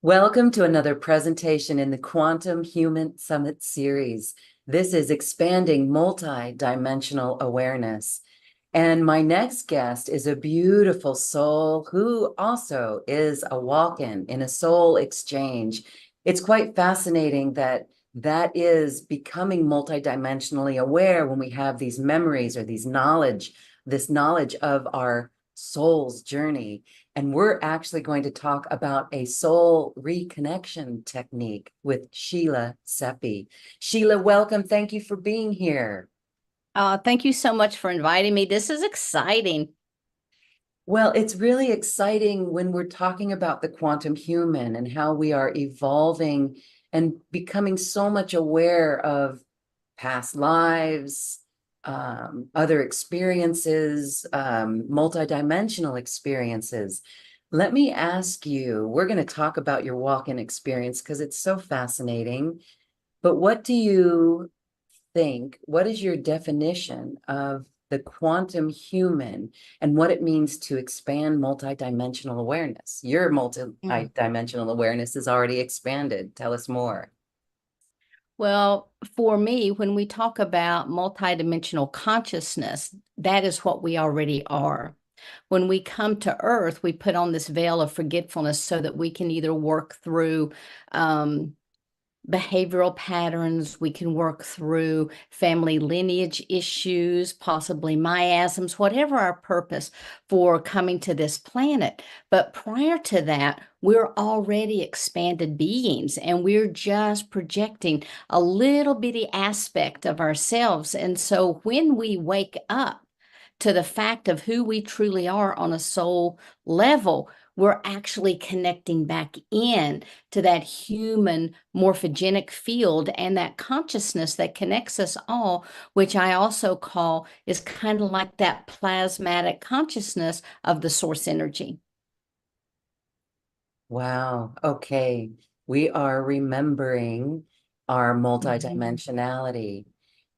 Welcome to another presentation in the Quantum Human Summit series. This is Expanding Multi-Dimensional Awareness. And my next guest is a beautiful soul who also is a walk-in in a soul exchange. It's quite fascinating that is becoming multidimensionally aware when we have these memories or this knowledge of our soul's journey. And we're actually going to talk about a soul reconnection technique with Shelia Seppi. Shelia, welcome. Thank you for being here. Thank you so much for inviting me. This is exciting. Well, it's really exciting when we're talking about the quantum human and how we are evolving and becoming so much aware of past lives, other experiences, multidimensional experiences. Let me ask you, we're going to talk about your walk-in experience because it's so fascinating, but what do you think, what is your definition of the quantum human and what it means to expand multidimensional awareness? Your Mm. multidimensional awareness is already expanded. Tell us more. Well, for me, when we talk about multidimensional consciousness, that is what we already are. When we come to Earth, we put on this veil of forgetfulness so that we can either work through behavioral patterns, we can work through family lineage issues, possibly miasms, whatever our purpose for coming to this planet. But prior to that, we're already expanded beings and we're just projecting a little bitty aspect of ourselves. And so when we wake up to the fact of who we truly are on a soul level, we're actually connecting back in to that human morphogenic field and that consciousness that connects us all, which I also call is kind of like that plasmatic consciousness of the source energy. Wow. Okay. We are remembering our Mhm. multidimensionality.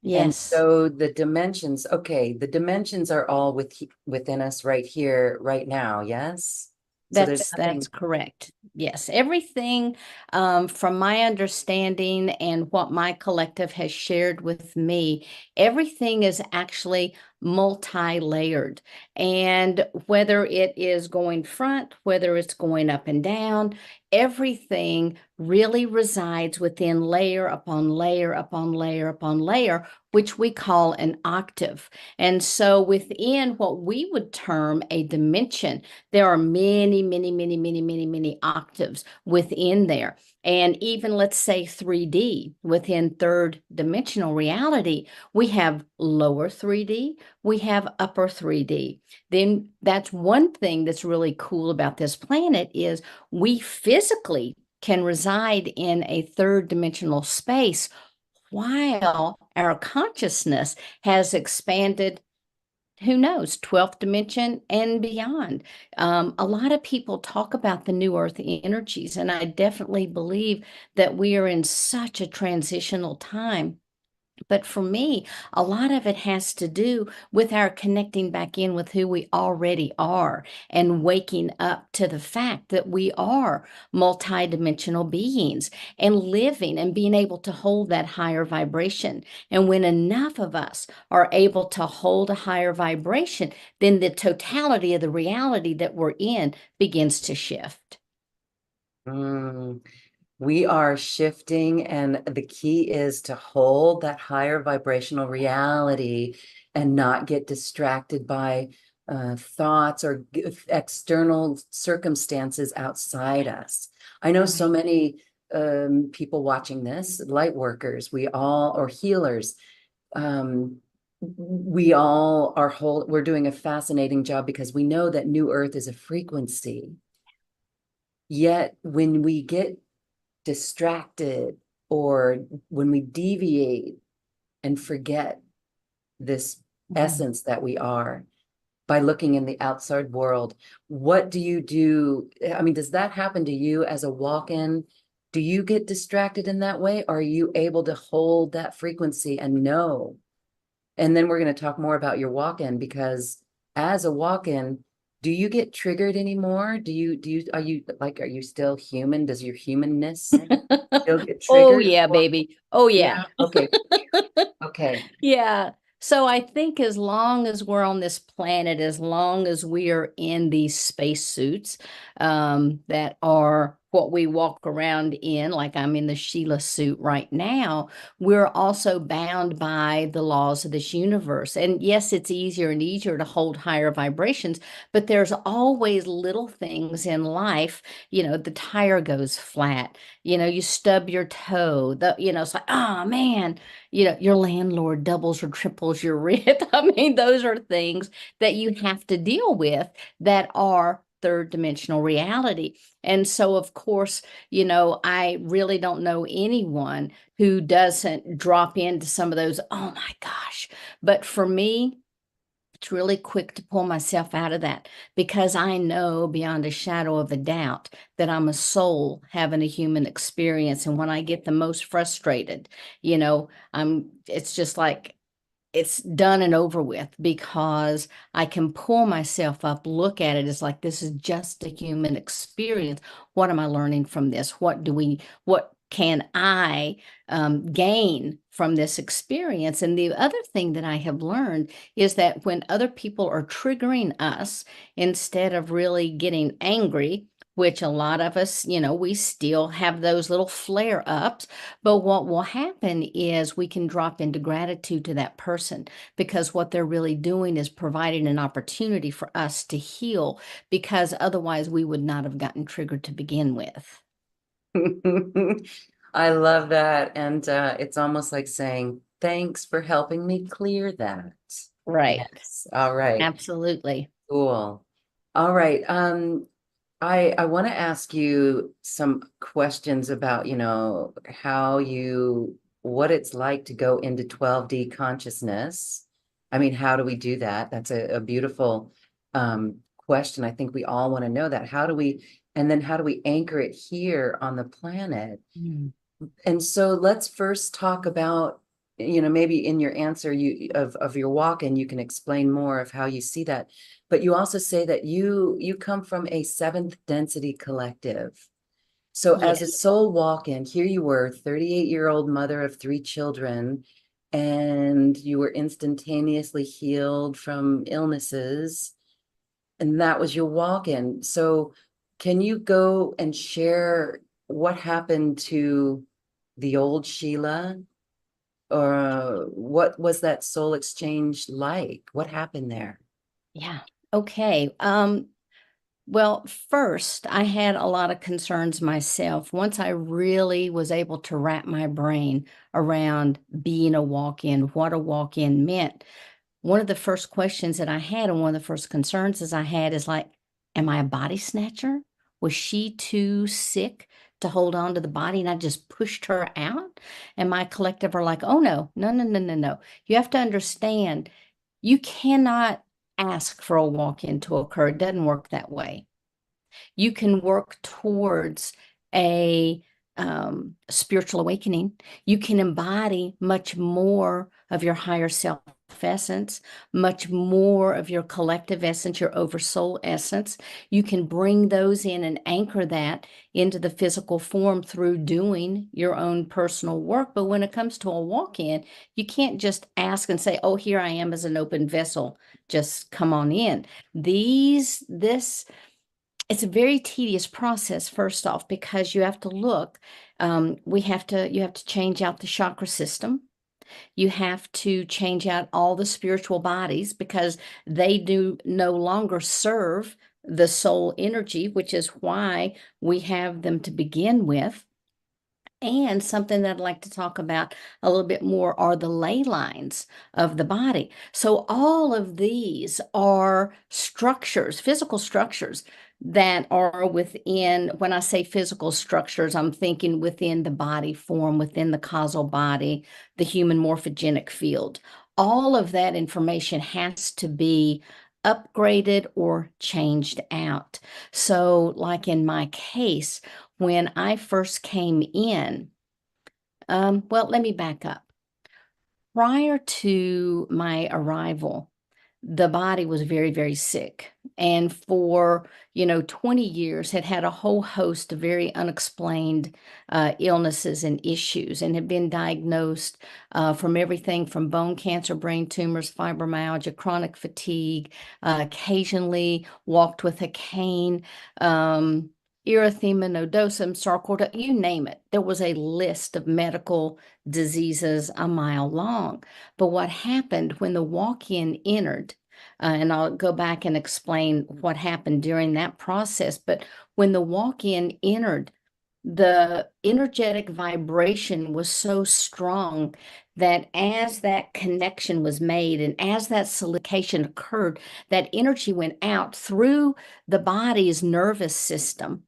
And Yes. so the dimensions, okay, the dimensions are all within us right here, right now, yes? So there's That's nothing. correct. Yes, everything from my understanding and what my collective has shared with me, everything is actually multi-layered. And whether it is going front, whether it's going up and down, everything really resides within layer upon layer upon layer upon layer, which we call an octave. And so within what we would term a dimension, there are many, many, many, many, many, many octaves within there. And even let's say 3D, within third dimensional reality, we have lower 3D, we have upper 3D. Then that's one thing that's really cool about this planet is we physically can reside in a third dimensional space while our consciousness has expanded, who knows, 12th dimension and beyond. A lot of people talk about the new earth energies, and I definitely believe that we are in such a transitional time. But for me, a lot of it has to do with our connecting back in with who we already are and waking up to the fact that we are multidimensional beings and living and being able to hold that higher vibration. And when enough of us are able to hold a higher vibration, then the totality of the reality that we're in begins to shift. Mm, we are shifting, and the key is to hold that higher vibrational reality and not get distracted by thoughts or external circumstances outside us. I know so Right. many people watching this, light workers, we all, or healers, um, we all are we're doing a fascinating job because we know that New Earth is a frequency. Yet when we get distracted or when we deviate and forget this Mhm. essence that we are by looking in the outside world, what do you do? I mean, does that happen to you as a walk-in? Do you get distracted in that way? Or are you able to hold that frequency and know? And then we're going to talk more about your walk-in because as a walk-in, Do you get triggered anymore? Are you still human? Does your humanness still get Oh triggered? yeah, Or, baby. Oh yeah. yeah, okay, okay. Yeah. So I think as long as we're on this planet, as long as we are in these spacesuits that are what we walk around in, like I'm in the Sheila suit right now, we're also bound by the laws of this universe. And yes, it's easier and easier to hold higher vibrations, but there's always little things in life. The tire goes flat, you stub your toe, it's like, oh man, your landlord doubles or triples your rent. I mean, those are things that you have to deal with that are third dimensional reality. And so, of course, I really don't know anyone who doesn't drop into some of those, oh my gosh. But for me, it's really quick to pull myself out of that because I know beyond a shadow of a doubt that I'm a soul having a human experience. And when I get the most frustrated, it's just like it's done and over with because I can pull myself up, look at it as like this is just a human experience. What am I learning from this? What can I gain from this experience? And the other thing that I have learned is that when other people are triggering us, instead of really getting angry, which a lot of us, we still have those little flare ups. But what will happen is we can drop into gratitude to that person because what they're really doing is providing an opportunity for us to heal because otherwise we would not have gotten triggered to begin with. I love that. And it's almost like saying, thanks for helping me clear that. Right. Yes. All right. Absolutely. Cool. All right. I want to ask you some questions about, what it's like to go into 12D consciousness. I mean, how do we do that? That's a beautiful question. I think we all want to know that. And then how do we anchor it here on the planet? Mm. And so let's first talk about, maybe in your answer of your walk-in, you can explain more of how you see that. But you also say that you come from a seventh density collective. So as a Yes. soul walk-in, here you were, 38-year-old mother of three children, and you were instantaneously healed from illnesses, and that was your walk-in. So can you go and share what happened to the old Sheila? Or what was that soul exchange like? What happened there? Yeah. Okay. Well, first, I had a lot of concerns myself. Once I really was able to wrap my brain around being a walk-in, what a walk-in meant, one of the first questions that I had and one of the first concerns is I had is like, am I a body snatcher? Was she too sick to hold on to the body and I just pushed her out? And my collective are like, oh no, no, no, no, no, no. You have to understand, you cannot ask for a walk-in to occur. It doesn't work that way. You can work towards a spiritual awakening. You can embody much more of your higher self essence, much more of your collective essence, your oversoul essence. You can bring those in and anchor that into the physical form through doing your own personal work. But when it comes to a walk-in, you can't just ask and say, oh, here I am as an open vessel. Just come on in. This it's a very tedious process, first off, because you have to look. You have to change out the chakra system. You have to change out all the spiritual bodies because they do no longer serve the soul energy, which is why we have them to begin with. And something that I'd like to talk about a little bit more are the ley lines of the body. So, all of these are structures, physical structures that are within, when I say physical structures, I'm thinking within the body form, within the causal body, the human morphogenic field. All of that information has to be upgraded or changed out. So, like in my case, when I first came in, well, let me back up. Prior to my arrival, the body was very, very sick. And for, 20 years had had a whole host of very unexplained illnesses and issues, and had been diagnosed from everything from bone cancer, brain tumors, fibromyalgia, chronic fatigue, occasionally walked with a cane, erythema nodosum, sarcoidosis, you name it. There was a list of medical diseases a mile long. But what happened when the walk-in entered, and I'll go back and explain what happened during that process, but when the walk-in entered, the energetic vibration was so strong that as that connection was made and as that solidification occurred, that energy went out through the body's nervous system,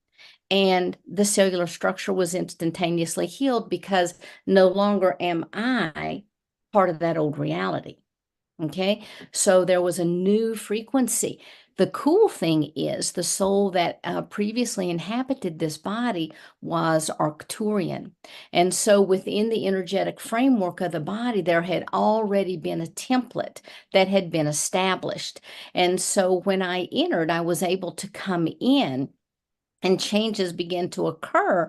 and the cellular structure was instantaneously healed because no longer am I part of that old reality. Okay, so there was a new frequency. The cool thing is the soul that previously inhabited this body was Arcturian. And so within the energetic framework of the body, there had already been a template that had been established. And so when I entered, I was able to come in, and changes begin to occur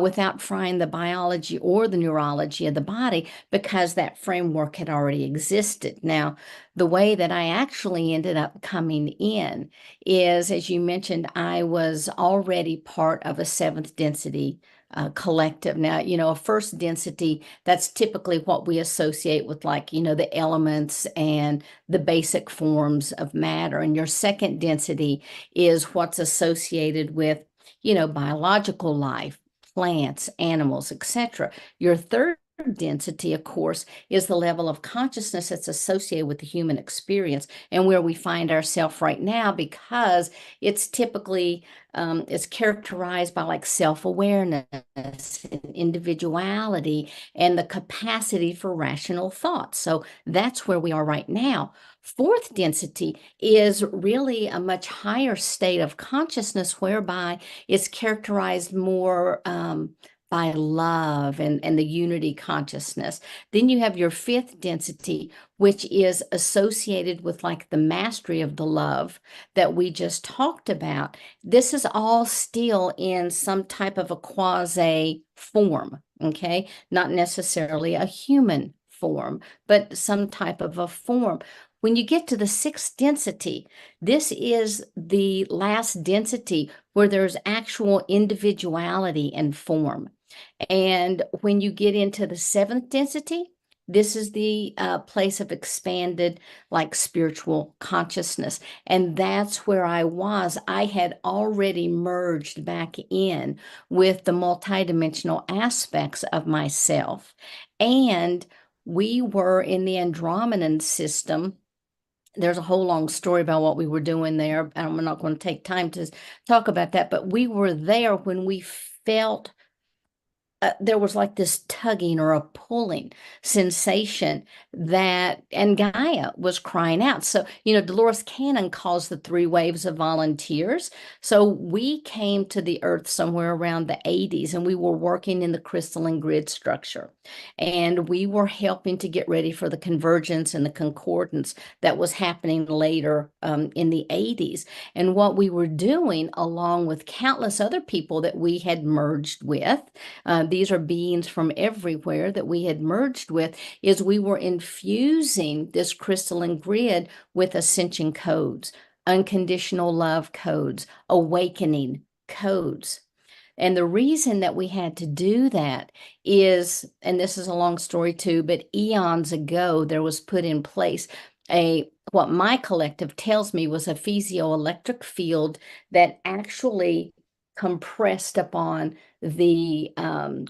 without frying the biology or the neurology of the body, because that framework had already existed. Now, the way that I actually ended up coming in is, as you mentioned, I was already part of a seventh density collective. Now, a first density, that's typically what we associate with, like, the elements and the basic forms of matter. And your second density is what's associated with biological life, plants, animals, etc. Your third density, of course, is the level of consciousness that's associated with the human experience and where we find ourselves right now, because it's typically it's characterized by like self-awareness and individuality and the capacity for rational thought. So that's where we are right now. Fourth density is really a much higher state of consciousness, whereby it's characterized more by love and the unity consciousness. Then you have your fifth density, which is associated with like the mastery of the love that we just talked about. This is all still in some type of a quasi form, okay? Not necessarily a human form, but some type of a form. When you get to the sixth density, this is the last density where there's actual individuality and form. And when you get into the seventh density, this is the place of expanded, like, spiritual consciousness. And that's where I was. I had already merged back in with the multidimensional aspects of myself. And we were in the Andromedan system. There's a whole long story about what we were doing there. I'm not going to take time to talk about that, but we were there when we felt there was like this tugging or a pulling sensation, and Gaia was crying out. So, Dolores Cannon calls the three waves of volunteers. So we came to the earth somewhere around the 80s, and we were working in the crystalline grid structure. And we were helping to get ready for the convergence and the concordance that was happening later in the 80s. And what we were doing, along with countless other people that we had merged with, these are beings from everywhere that we had merged with, is we were infusing this crystalline grid with ascension codes, unconditional love codes, awakening codes. And the reason that we had to do that is, and this is a long story too, but eons ago, there was put in place what my collective tells me was a piezoelectric field that actually compressed upon the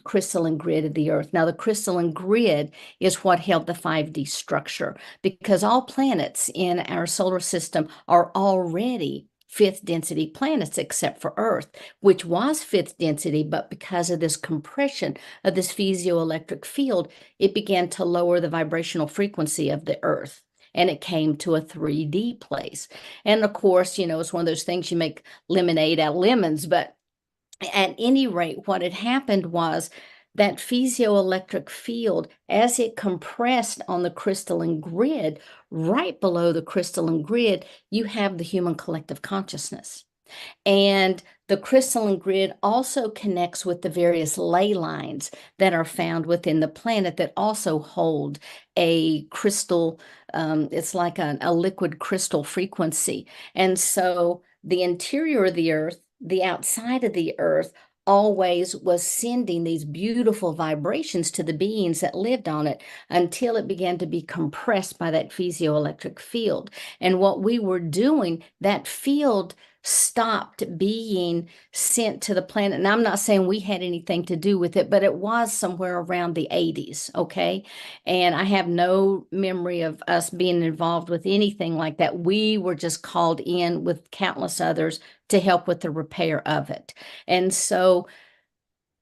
crystalline grid of the earth. Now, the crystalline grid is what held the 5D structure, because all planets in our solar system are already fifth density planets, except for Earth, which was fifth density, but because of this compression of this piezoelectric field, it began to lower the vibrational frequency of the Earth. And it came to a 3D place. And of course, it's one of those things, you make lemonade out of lemons. But at any rate, what had happened was that piezoelectric field, as it compressed on the crystalline grid, right below the crystalline grid, you have the human collective consciousness. And the crystalline grid also connects with the various ley lines that are found within the planet that also hold a crystal, it's like a liquid crystal frequency. And so the interior of the earth, the outside of the earth, always was sending these beautiful vibrations to the beings that lived on it until it began to be compressed by that piezoelectric field. And what we were doing, that field stopped being sent to the planet. And I'm not saying we had anything to do with it, but it was somewhere around the 80s, okay? And I have no memory of us being involved with anything like that. We were just called in with countless others to help with the repair of it. And so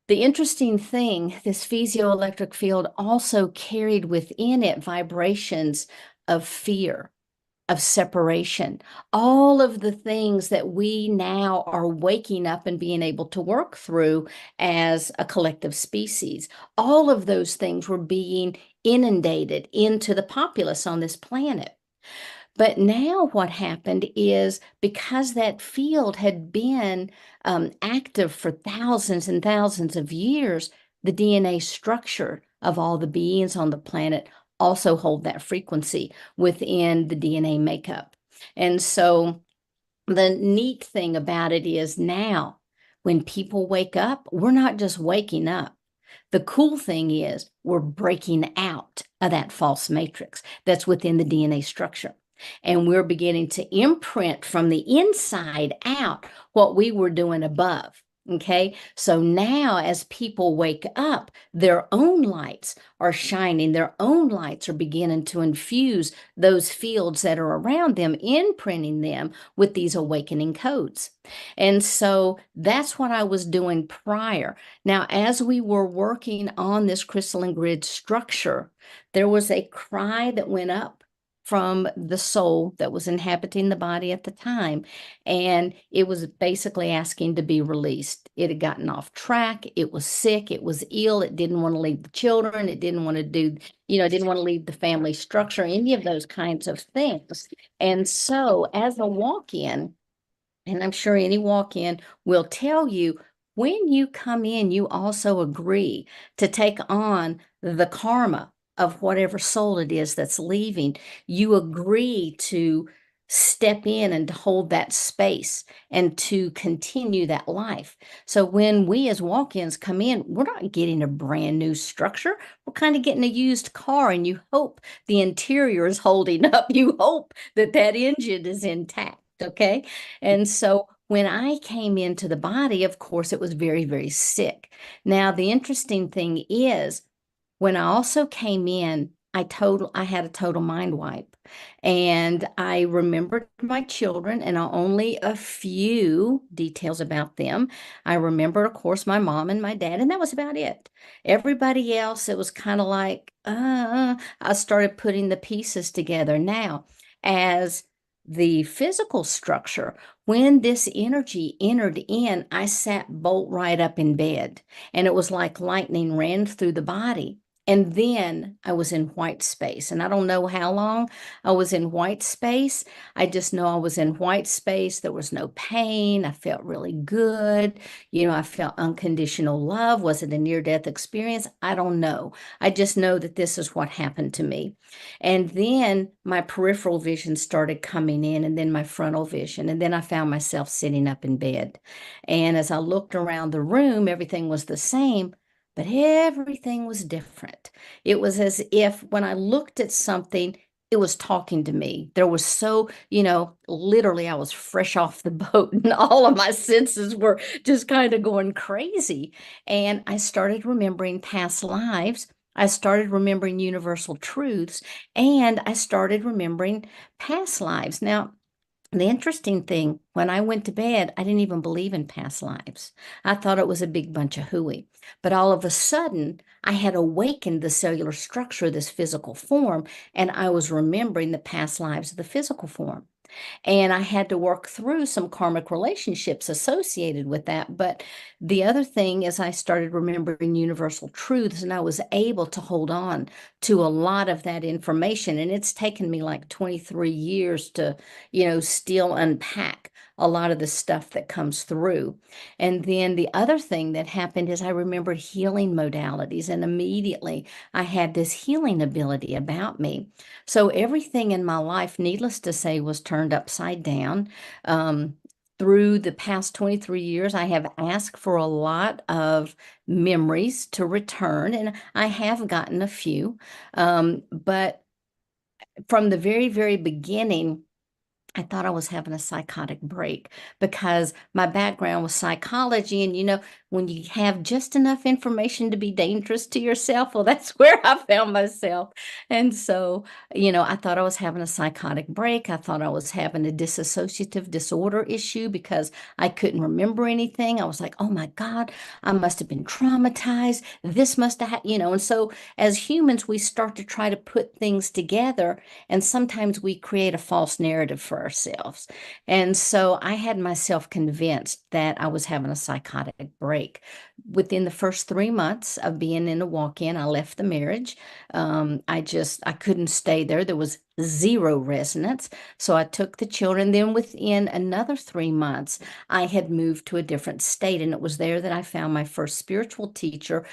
the interesting thing, this piezoelectric field also carried within it vibrations of fear, of separation, all of the things that we now are waking up and being able to work through as a collective species. All of those things were being inundated into the populace on this planet. But now what happened is, because that field had been active for thousands and thousands of years, the DNA structure of all the beings on the planet also hold that frequency within the DNA makeup. And so the neat thing about it is, now when people wake up, we're not just waking up. The cool thing is we're breaking out of that false matrix that's within the DNA structure. And we're beginning to imprint from the inside out what we were doing above. Okay, so now as people wake up, their own lights are shining, their own lights are beginning to infuse those fields that are around them, imprinting them with these awakening codes. And so that's what I was doing prior. Now, as we were working on this crystalline grid structure, there was a cry that went up from the soul that was inhabiting the body at the time. And it was basically asking to be released. It had gotten off track. It was sick. It was ill. It didn't want to leave the children. It didn't want to do, it didn't want to leave the family structure, any of those kinds of things. And so as a walk-in, and I'm sure any walk-in will tell you, when you come in, you also agree to take on the karma of whatever soul it is that's leaving. You agree to step in and to hold that space and to continue that life. So when we as walk-ins come in, we're not getting a brand new structure. We're kind of getting a used car, and you hope the interior is holding up. You hope that that engine is intact. Okay. And so when I came into the body, of course, it was very, very sick. Now, the interesting thing is, when I also came in, I had a total mind wipe. And I remembered my children, and only a few details about them. I remember, of course, my mom and my dad, and that was about it. Everybody else, it was kind of like, I started putting the pieces together. Now, as the physical structure, when this energy entered in, I sat bolt right up in bed, and it was like lightning ran through the body. And then I was in white space. And I don't know how long I was in white space. I just know I was in white space. There was no pain. I felt really good. I felt unconditional love. Was it a near-death experience? I don't know. I just know that this is what happened to me. And then my peripheral vision started coming in, and then my frontal vision. And then I found myself sitting up in bed. And as I looked around the room, everything was the same, but everything was different. It was as if when I looked at something, it was talking to me. There was literally I was fresh off the boat, and all of my senses were just kind of going crazy. And I started remembering past lives. I started remembering universal truths, and I started remembering past lives. Now, the interesting thing, when I went to bed, I didn't even believe in past lives. I thought it was a big bunch of hooey. But all of a sudden, I had awakened the cellular structure of this physical form, and I was remembering the past lives of the physical form. And I had to work through some karmic relationships associated with that. But the other thing is, I started remembering universal truths, and I was able to hold on to a lot of that information. And it's taken me like 23 years to, still unpack a lot of the stuff that comes through. And then the other thing that happened is I remembered healing modalities, and immediately I had this healing ability about me. So everything in my life, needless to say, was turned upside down. Um, through the past 23 years, I have asked for a lot of memories to return, and I have gotten a few. But from the very, very beginning, I thought I was having a psychotic break because my background was psychology. And, when you have just enough information to be dangerous to yourself, well, that's where I found myself. And so, I thought I was having a psychotic break. I thought I was having a dissociative disorder issue because I couldn't remember anything. I was like, oh my God, I must have been traumatized. This must have, And so as humans, we start to try to put things together, and sometimes we create a false narrative for ourselves. And so I had myself convinced that I was having a psychotic break. Within the first 3 months of being in a walk-in, I left the marriage. I couldn't stay there. There was zero resonance. So I took the children. Then within another 3 months, I had moved to a different state. And it was there that I found my first spiritual teacher,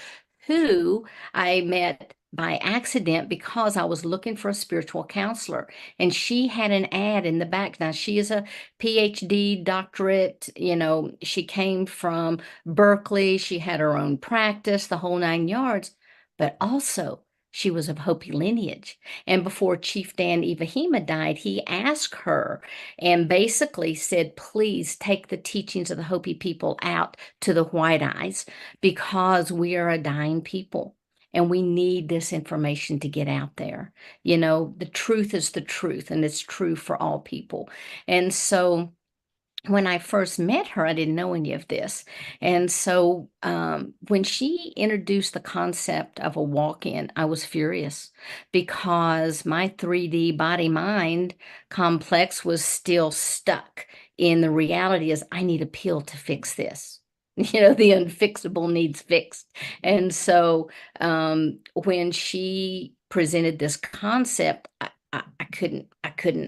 who I met by accident because I was looking for a spiritual counselor. And she had an ad in the back. Now, she is a PhD doctorate. She came from Berkeley. She had her own practice, the whole 9 yards. But also, she was of Hopi lineage. And before Chief Dan Iwahima died, he asked her and basically said, please take the teachings of the Hopi people out to the White Eyes, because we are a dying people and we need this information to get out there. The truth is the truth, and it's true for all people. And so when I first met her, I didn't know any of this. And so when she introduced the concept of a walk-in, I was furious because my 3D body mind complex was still stuck in the reality is I need a pill to fix this. The unfixable needs fixed. And so when she presented this concept, I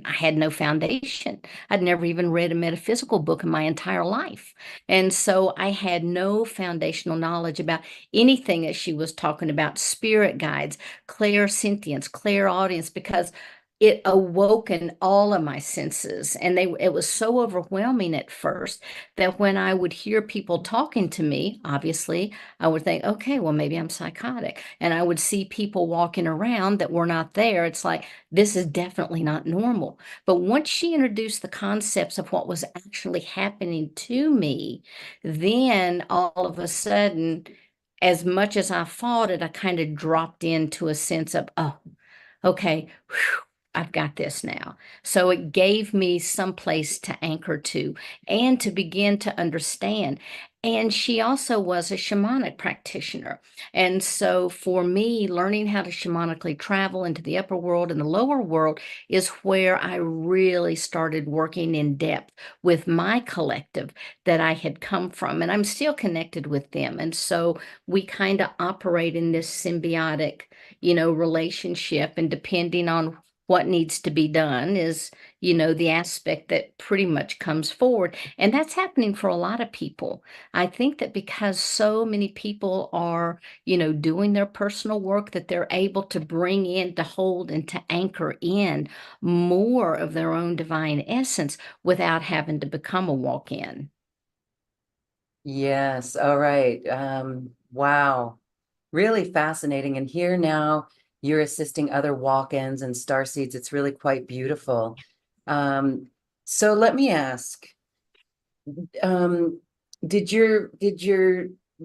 had no foundation. I'd never even read a metaphysical book in my entire life. And so I had no foundational knowledge about anything that she was talking about: spirit guides, clairsentience, clairaudience, because it awoken all of my senses. And it was so overwhelming at first that when I would hear people talking to me, obviously, I would think, okay, well, maybe I'm psychotic. And I would see people walking around that were not there. It's like, this is definitely not normal. But once she introduced the concepts of what was actually happening to me, then all of a sudden, as much as I fought it, I kind of dropped into a sense of, oh, okay, whew, I've got this now. So it gave me some place to anchor to and to begin to understand. And she also was a shamanic practitioner. And so for me, learning how to shamanically travel into the upper world and the lower world is where I really started working in depth with my collective that I had come from. And I'm still connected with them. And so we kind of operate in this symbiotic, relationship, and depending on what needs to be done is, the aspect that pretty much comes forward. And that's happening for a lot of people. I think that because so many people are, doing their personal work, that they're able to bring in, to hold, and to anchor in more of their own divine essence without having to become a walk-in. Yes. All right. Wow. Really fascinating. And here now you're assisting other walk-ins and starseeds. It's really quite beautiful. Um, so let me ask, um,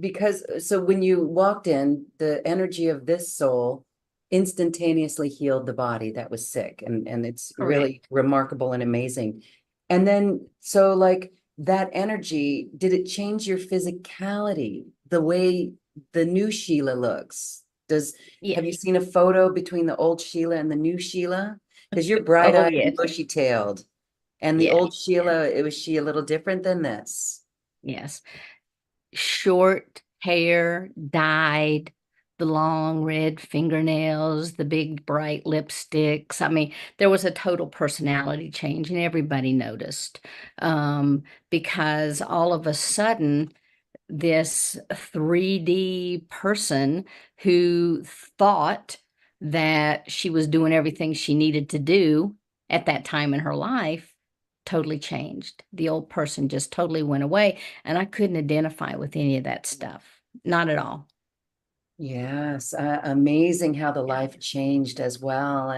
because so when you walked in, the energy of this soul instantaneously healed the body that was sick, and it's really Correct. remarkable and amazing. And then so like that energy, did it change your physicality, the way the new Sheila looks? Have you Yes. seen a photo between the old Sheila and the new Sheila? Because you're Oh, bright-eyed and yes. bushy-tailed. And the Yeah, old Sheila, it was she a little different than this? yes. Short hair, dyed, the long red fingernails, the big bright lipsticks. I mean, there was a total personality change, and everybody noticed because all of a sudden, this 3D person who thought that she was doing everything she needed to do at that time in her life totally changed. The old person just totally went away, and I couldn't identify with any of that stuff. Not at all. Yes, amazing how the life changed as well.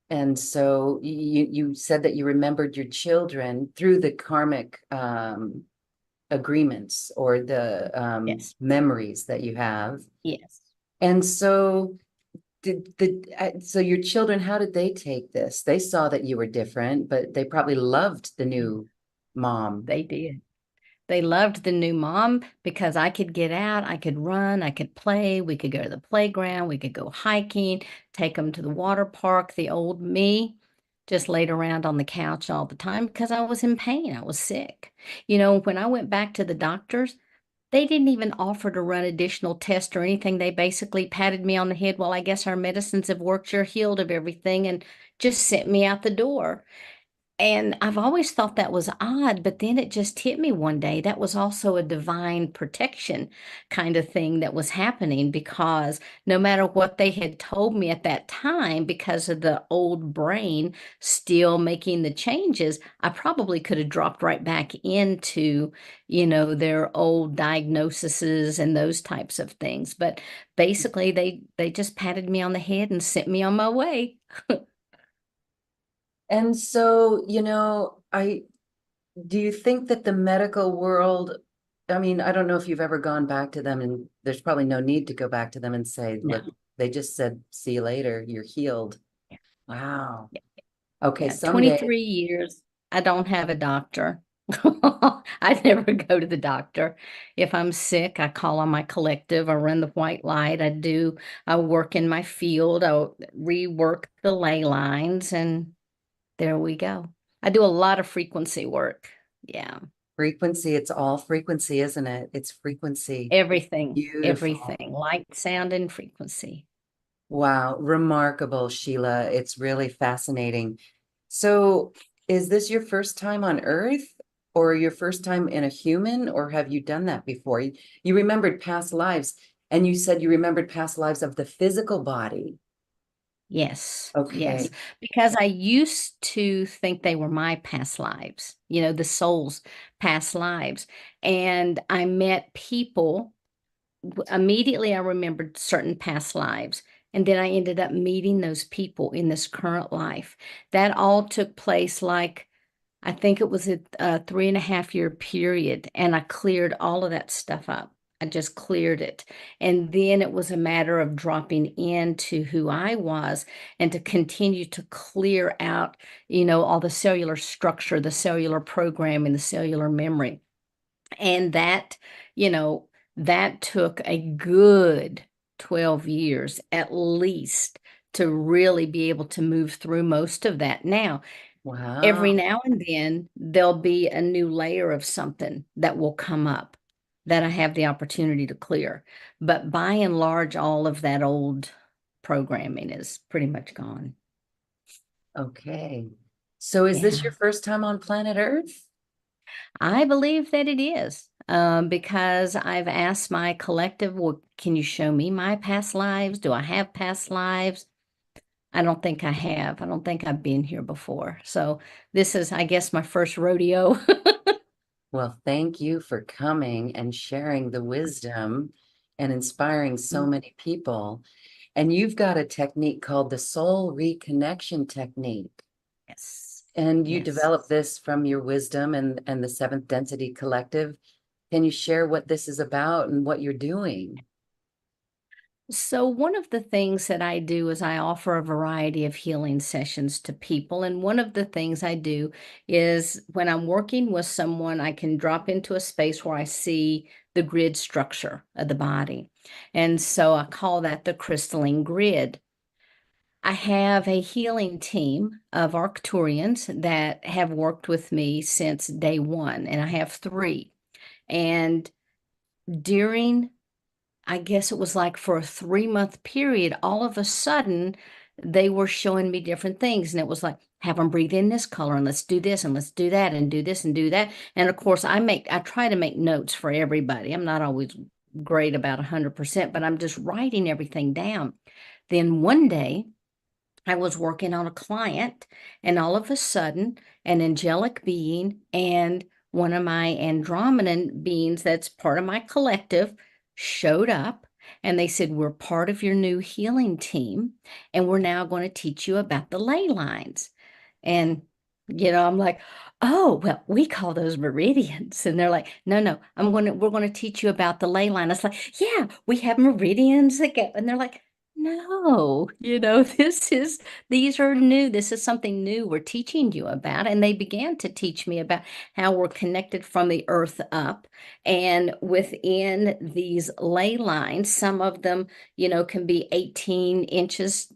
And so you said that you remembered your children through the karmic agreements or the Yes. memories that you have. Yes. And so so your children, how did they take this? They saw that you were different, but they probably loved the new mom. They did. They loved the new mom because I could get out, I could run, I could play, we could go to the playground, we could go hiking, take them to the water park. The old me just laid around on the couch all the time because I was in pain. I was sick. When I went back to the doctors, they didn't even offer to run additional tests or anything. They basically patted me on the head. Well, I guess our medicines have worked. You're healed of everything, and just sent me out the door. And I've always thought that was odd, but then it just hit me one day. That was also a divine protection kind of thing that was happening because no matter what they had told me at that time, because of the old brain still making the changes, I probably could have dropped right back into, their old diagnoses and those types of things. But basically they just patted me on the head and sent me on my way. And so, I do you think that the medical world, I mean, I don't know if you've ever gone back to them, and there's probably no need to go back to them and say, look, No. they just said, see you later, you're healed. Wow. Okay, Yeah, someday. 23 years. I don't have a doctor. I never go to the doctor. If I'm sick, I call on my collective. I run the white light. I work in my field. I rework the ley lines, and there we go. I do a lot of frequency work. Yeah, Frequency, it's all frequency, isn't it? It's frequency. everything, Beautiful. everything, light, sound, and frequency. Wow, remarkable, Sheila. It's really fascinating. So, is this your first time on Earth or your first time in a human, or have you done that before? You remembered past lives, and you said you remembered past lives of the physical body. Yes, yes. Okay. Because I used to think they were my past lives, the soul's past lives. And I met people, immediately I remembered certain past lives. And then I ended up meeting those people in this current life. That all took place like, I think it was a 3.5 year period, and I cleared all of that stuff up. I just cleared it. And then it was a matter of dropping into who I was and to continue to clear out, all the cellular structure, the cellular programming, the cellular memory. And you know, that took a good 12 years at least to really be able to move through most of that. Now, every Wow. now and then there'll be a new layer of something that will come up that I have the opportunity to clear. But by and large, all of that old programming is pretty much gone. Okay. So, is this your Yeah, first time on planet Earth? I believe that it is. Because I've asked my collective, well, can you show me my past lives? Do I have past lives? I don't think I have. I don't think I've been here before. So this is, I guess, my first rodeo. Well, thank you for coming and sharing the wisdom and inspiring so many people. And you've got a technique called the soul reconnection technique. Yes. And you Yes. developed this from your wisdom and the seventh density collective. Can you share what this is about and what you're doing? So, one of the things that I do is I offer a variety of healing sessions to people. And one of the things I do is when I'm working with someone, I can drop into a space where I see the grid structure of the body. And so I call that the crystalline grid. I have a healing team of Arcturians that have worked with me since day one, and I have three. And during, I guess it was like for a 3 month period, all of a sudden they were showing me different things. And it was like, have them breathe in this color and let's do this and let's do that and do this and do that. And of course, I try to make notes for everybody. I'm not always great about 100%, but I'm just writing everything down. Then one day, I was working on a client, and all of a sudden, an angelic being and one of my Andromedan beings that's part of my collective showed up, and they said, "We're part of your new healing team, and we're now going to teach you about the ley lines." And, I'm like, "Oh, well, we call those meridians." And they're like, "No, no, we're going to teach you about the ley line." I was like, "Yeah, we have meridians that go," and they're like, "No, these are new. This is something new we're teaching you about." And they began to teach me about how we're connected from the earth up. And within these ley lines, some of them, can be 18 inches,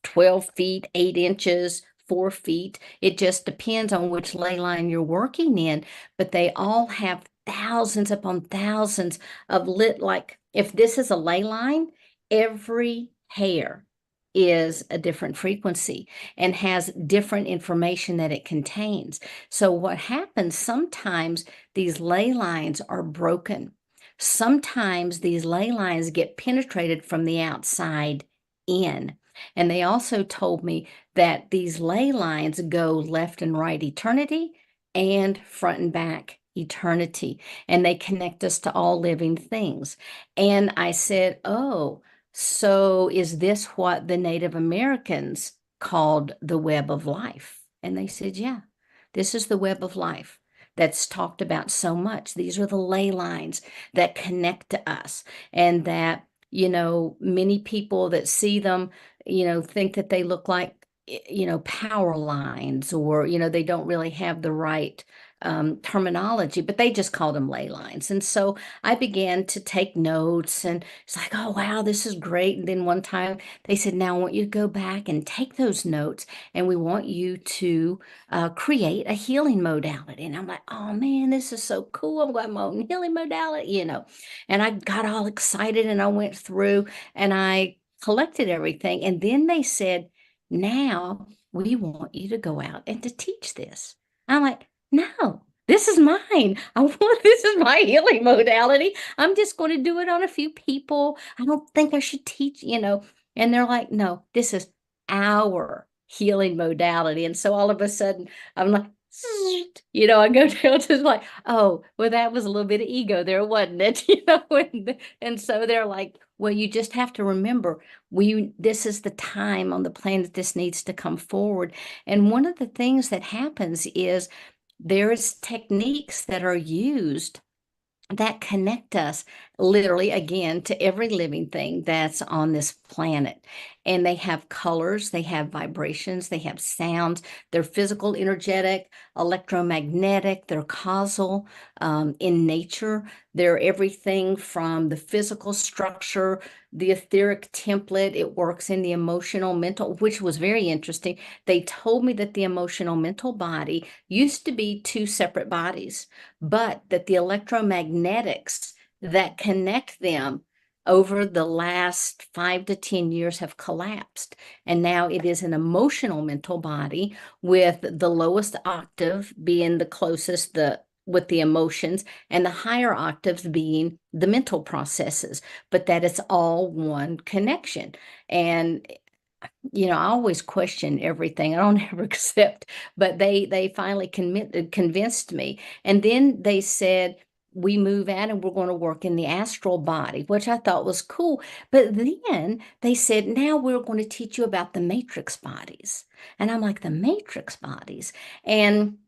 12 feet, 8 inches, 4 feet. It just depends on which ley line you're working in, but they all have thousands upon thousands of like if this is a ley line, every hair is a different frequency and has different information that it contains. So what happens sometimes these ley lines are broken. Sometimes these ley lines get penetrated from the outside in. And they also told me that these ley lines go left and right eternity and front and back eternity, and they connect us to all living things. And I said, "Oh, so is this what the Native Americans called the web of life?" And they said, "Yeah, this is the web of life that's talked about so much. These are the ley lines that connect to us, and that, many people that see them, think that they look like, power lines, or, they don't really have the right terminology, but they just called them ley lines." And so I began to take notes, and it's like, "Oh, wow, this is great." And then one time they said, "Now I want you to go back and take those notes, and we want you to create a healing modality." And I'm like, "Oh man, this is so cool. I'm going my own healing modality. And I got all excited, and I went through and I collected everything. And then they said, "Now we want you to go out and to teach this." I'm like, "No, this is mine. This is my healing modality. I'm just going to do it on a few people. I don't think I should teach." And they're like, "No, this is our healing modality." And so all of a sudden, I'm like, I go down to like, "Oh, well, that was a little bit of ego there, wasn't it?" And so they're like, "Well, you just have to remember, this is the time on the planet this needs to come forward." And one of the things that happens is there's techniques that are used that connect us literally again to every living thing that's on this planet. And they have colors, they have vibrations, they have sounds. They're physical, energetic, electromagnetic, they're causal in nature. They're everything from the physical structure, the etheric template. It works in the emotional, mental, which was very interesting. They told me that the emotional, mental body used to be two separate bodies, but that the electromagnetics that connect them over the last 5 to 10 years have collapsed. And now it is an emotional mental body, with the lowest octave being the closest with the emotions, and the higher octaves being the mental processes, but that it's all one connection. And I always question everything. I don't ever accept, but they finally convinced me. And then they said, "We move out and we're going to work in the astral body," which I thought was cool. But then they said, "Now we're going to teach you about the matrix bodies." And I'm like, "The matrix bodies?" And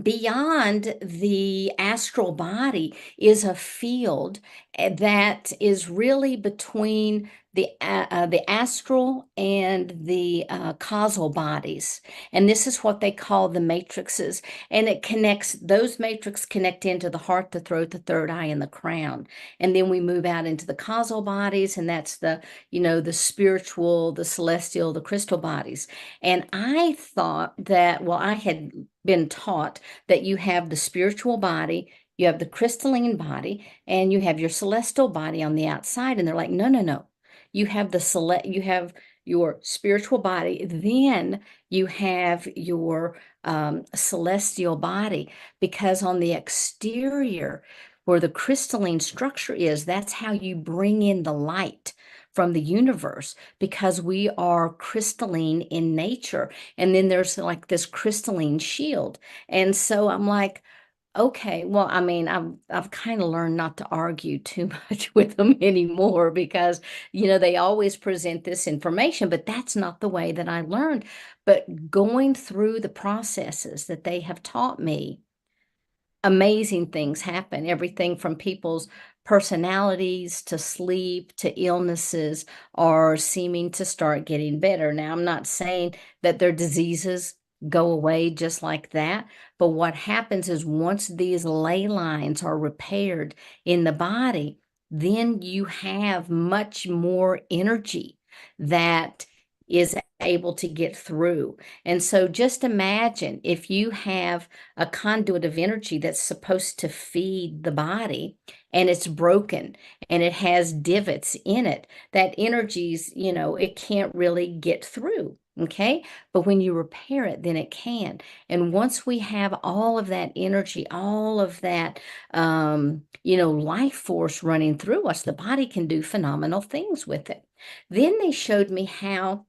beyond the astral body is a field that is really between the astral and the causal bodies, and this is what they call the matrices. And it connects; those matrices connect into the heart, the throat, the third eye, and the crown. And then we move out into the causal bodies, and that's the spiritual, the celestial, the crystal bodies. And I thought that, well, I had been taught that you have the spiritual body, you have the crystalline body, and you have your celestial body on the outside. And they're like, no, no, no. You have your spiritual body, then you have your celestial body, because on the exterior, where the crystalline structure is, that's how you bring in the light from the universe, because we are crystalline in nature. And then there's like this crystalline shield. And so I'm like, okay, well, I mean, I've kind of learned not to argue too much with them anymore, because they always present this information, but that's not the way that I learned. But going through the processes that they have taught me, amazing things happen. Everything from people's personalities to sleep to illnesses are seeming to start getting better. Now, I'm not saying that their diseases go away just like that, but what happens is, once these ley lines are repaired in the body, then you have much more energy that is able to get through. And so just imagine if you have a conduit of energy that's supposed to feed the body, and it's broken and it has divots in it, that energy's, it can't really get through. Okay. But when you repair it, then it can. And once we have all of that energy, all of that, life force running through us, the body can do phenomenal things with it. Then they showed me how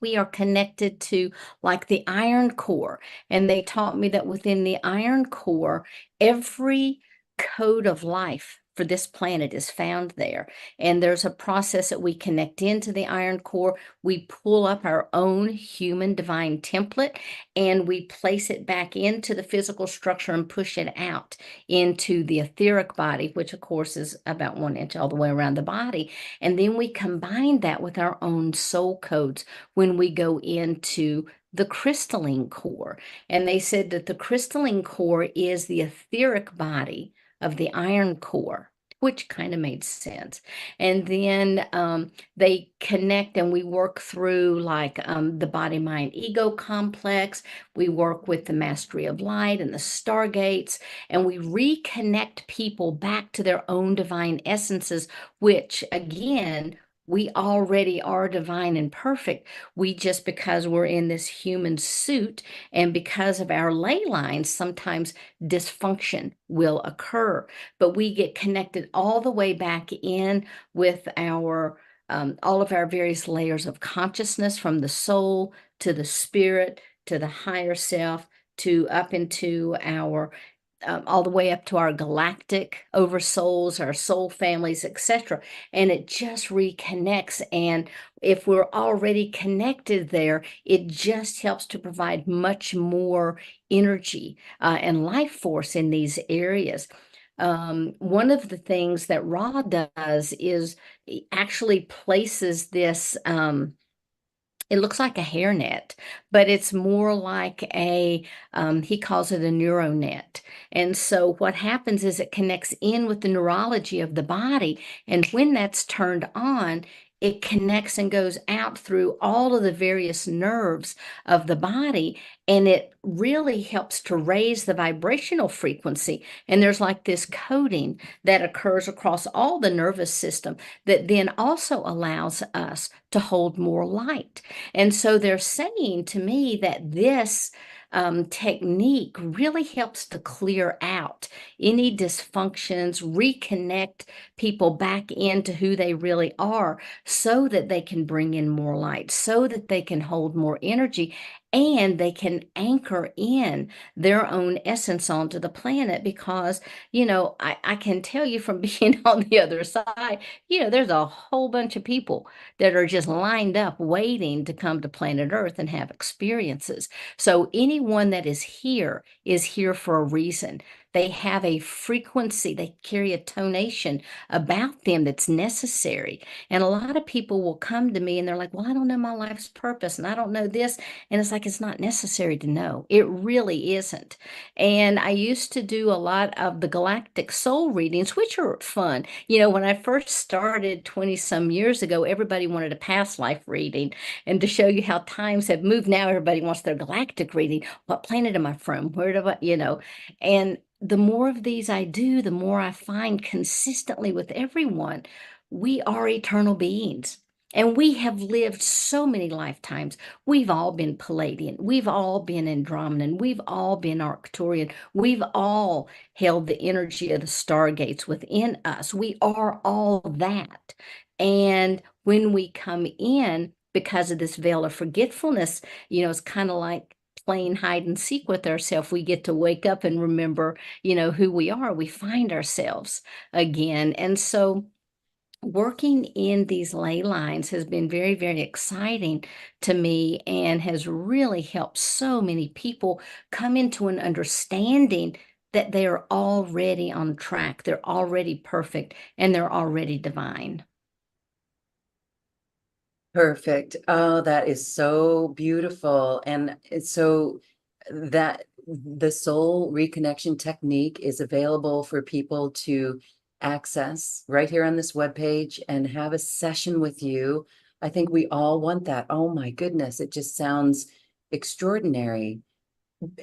we are connected to, like, the iron core. And they taught me that within the iron core, every code of life for this planet is found there. And there's a process that we connect into the iron core. We pull up our own human divine template, and we place it back into the physical structure and push it out into the etheric body, which of course is about 1 inch all the way around the body. And then we combine that with our own soul codes when we go into the crystalline core. And they said that the crystalline core is the etheric body of the iron core, which kind of made sense. And then they connect, and we work through, like, the body mind ego complex. We work with the mastery of light and the stargates, and we reconnect people back to their own divine essences, which, again, we already are divine and perfect. We just, because we're in this human suit, and because of our ley lines, sometimes dysfunction will occur. But we get connected all the way back in with our all of our various layers of consciousness, from the soul to the spirit to the higher self, to up into our all the way up to our galactic oversouls, our soul families, etc. And it just reconnects. And if we're already connected there, it just helps to provide much more energy and life force in these areas. One of the things that Ra does is he actually places this. It looks like a hairnet, but it's more like he calls it a neuronet. And so what happens is it connects in with the neurology of the body. And when that's turned on, it connects and goes out through all of the various nerves of the body. And it really helps to raise the vibrational frequency. And there's like this coding that occurs across all the nervous system that then also allows us to hold more light. And so they're saying to me that this technique really helps to clear out any dysfunctions, reconnect people back into who they really are, so that they can bring in more light, so that they can hold more energy, and they can anchor in their own essence onto the planet. Because, I can tell you from being on the other side, there's a whole bunch of people that are just lined up waiting to come to planet Earth and have experiences. So anyone that is here for a reason. They have a frequency, they carry a tonation about them that's necessary. And a lot of people will come to me and they're like, well, I don't know my life's purpose and I don't know this. And it's like, it's not necessary to know. It really isn't. And I used to do a lot of the galactic soul readings, which are fun. When I first started 20 some years ago, everybody wanted a past life reading. And to show you how times have moved, now everybody wants their galactic reading. What planet am I from? Where do I? And the more of these I do, the more I find consistently with everyone, we are eternal beings. And we have lived so many lifetimes. We've all been Palladian. We've all been Andromedan. We've all been Arcturian. We've all held the energy of the stargates within us. We are all that. And when we come in, because of this veil of forgetfulness, it's kind of like playing hide and seek with ourselves. We get to wake up and remember, who we are. We find ourselves again. And so working in these ley lines has been very, very exciting to me and has really helped so many people come into an understanding that they are already on track, they're already perfect, and they're already divine. Perfect. Oh, that is so beautiful. And so that the soul reconnection technique is available for people to access right here on this webpage and have a session with you. I think we all want that. Oh my goodness, it just sounds extraordinary.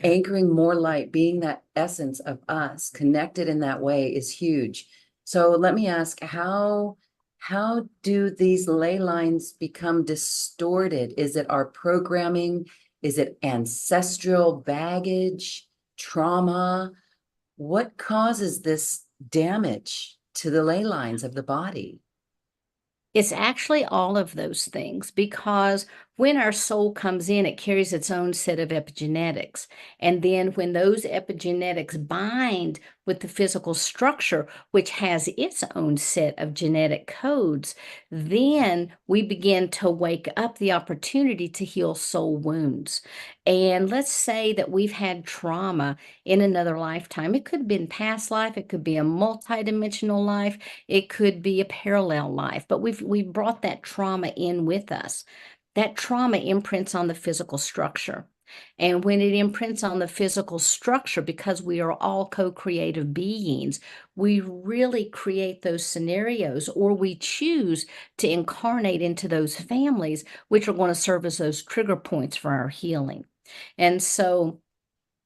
Anchoring more light, being that essence of us, connected in that way is huge. So let me ask, how do these ley lines become distorted? Is it our programming? Is it ancestral baggage, trauma? What causes this damage to the ley lines of the body? It's actually all of those things because when our soul comes in, it carries its own set of epigenetics. And then when those epigenetics bind with the physical structure, which has its own set of genetic codes, then we begin to wake up the opportunity to heal soul wounds. And let's say that we've had trauma in another lifetime. It could have been past life, it could be a multidimensional life, it could be a parallel life, but we've brought that trauma in with us. That trauma imprints on the physical structure. And when it imprints on the physical structure, because we are all co-creative beings, we really create those scenarios, or we choose to incarnate into those families, which are going to serve as those trigger points for our healing. And so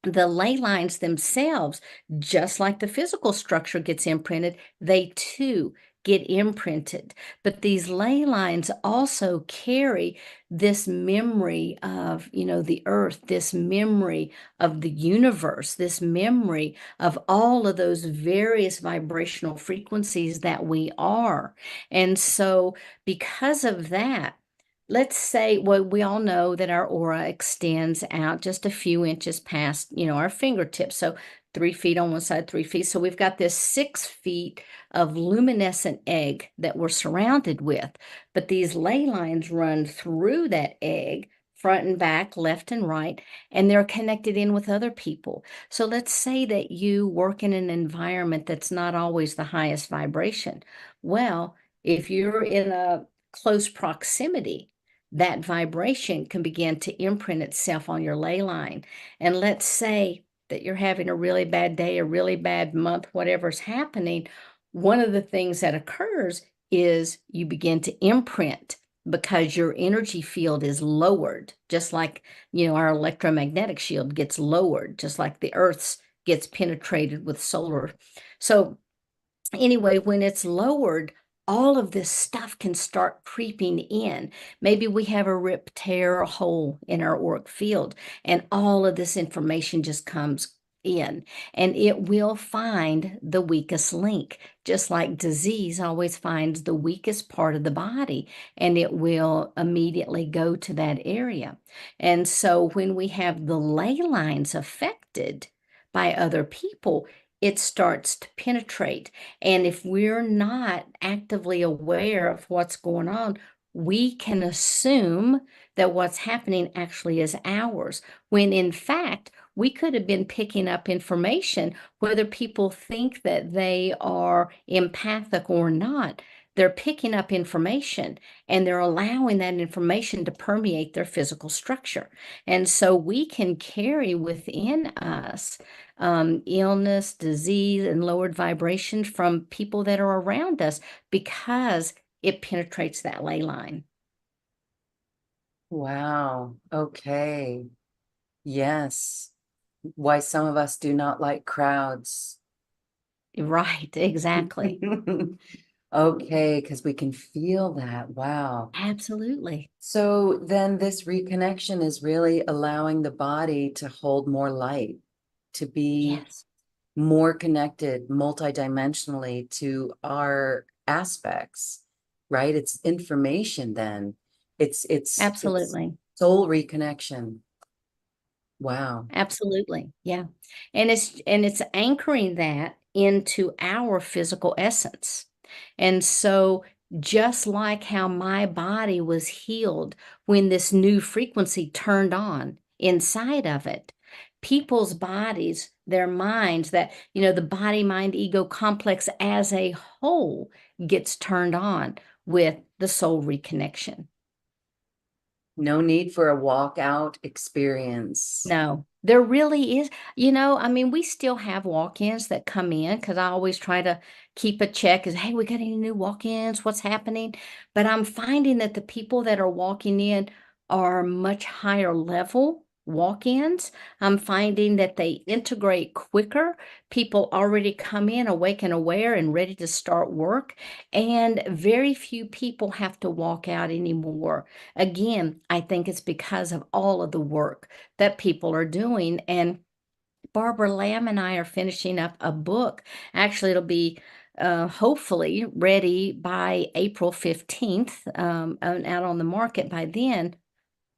the ley lines themselves, just like the physical structure gets imprinted, they too get imprinted. But these ley lines also carry this memory of, the earth, this memory of the universe, this memory of all of those various vibrational frequencies that we are. And so because of that, let's say, well, we all know that our aura extends out just a few inches past, our fingertips. So 3 feet on one side, 3 feet. So we've got this 6 feet of luminescent egg that we're surrounded with. But these ley lines run through that egg, front and back, left and right, and they're connected in with other people. So let's say that you work in an environment that's not always the highest vibration. Well, if you're in a close proximity, that vibration can begin to imprint itself on your ley line. And let's say that you're having a really bad day, a really bad month, whatever's happening, one of the things that occurs is you begin to imprint because your energy field is lowered, just like, our electromagnetic shield gets lowered, just like the Earth's gets penetrated with solar. So anyway, when it's lowered, all of this stuff can start creeping in. Maybe we have a rip, tear, a hole in our auric field, and all of this information just comes in, and it will find the weakest link, just like disease always finds the weakest part of the body, and it will immediately go to that area. And so when we have the ley lines affected by other people, it starts to penetrate. And if we're not actively aware of what's going on, we can assume that what's happening actually is ours, when in fact, we could have been picking up information, whether people think that they are empathic or not. They're picking up information and they're allowing that information to permeate their physical structure. And so we can carry within us illness, disease, and lowered vibrations from people that are around us because it penetrates that ley line. Wow. Okay. Yes. Why some of us do not like crowds. Right, exactly. Okay, because we can feel that. Wow. Absolutely. So then this reconnection is really allowing the body to hold more light, to be Yes, more connected multidimensionally to our aspects, right? It's information then. It's absolutely. soul reconnection. Wow. Absolutely. Yeah. And it's anchoring that into our physical essence. And so just like how my body was healed when this new frequency turned on inside of it, people's bodies, their minds, that, the body mind ego complex as a whole gets turned on with the soul reconnection. No need for a walkout experience. No, there really is. I mean, we still have walk-ins that come in because I always try to keep a check as, hey, we got any new walk-ins? What's happening? But I'm finding that the people that are walking in are much higher level walk-ins. I'm finding that they integrate quicker. People already come in awake and aware and ready to start work. And very few people have to walk out anymore. Again, I think it's because of all of the work that people are doing. And Barbara Lamb and I are finishing up a book. Actually, it'll be hopefully ready by April 15th, and out on the market by then.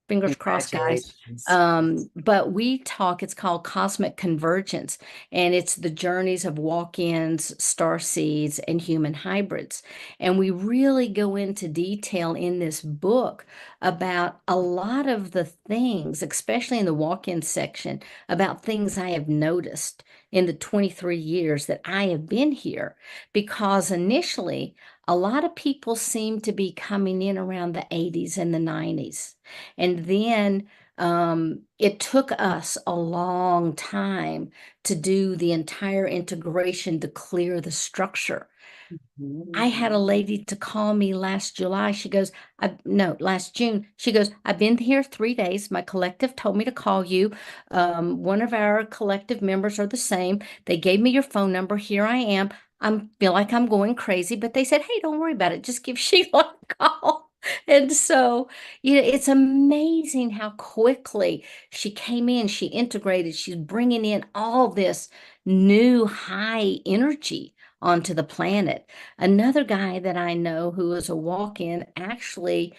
Fingers crossed, guys. Congratulations. But we talk, it's called Cosmic Convergence, and it's the journeys of walk-ins, star seeds, and human hybrids. And we really go into detail in this book about a lot of the things, especially in the walk-in section, about things I have noticed in the 23 years that I have been here. Because initially, a lot of people seem to be coming in around the 80s and the 90s. And then it took us a long time to do the entire integration to clear the structure. I Mhm. had a lady to call me last July. She goes, no, last June. She goes, I've been here 3 days. My collective told me to call you. One of our collective members are the same. They gave me your phone number. Here I am. I feel like I'm going crazy, but they said, hey, don't worry about it. Just give Sheila a call. And so, it's amazing how quickly she came in, she integrated, she's bringing in all this new high energy onto the planet. Another guy that I know who is a walk-in actually,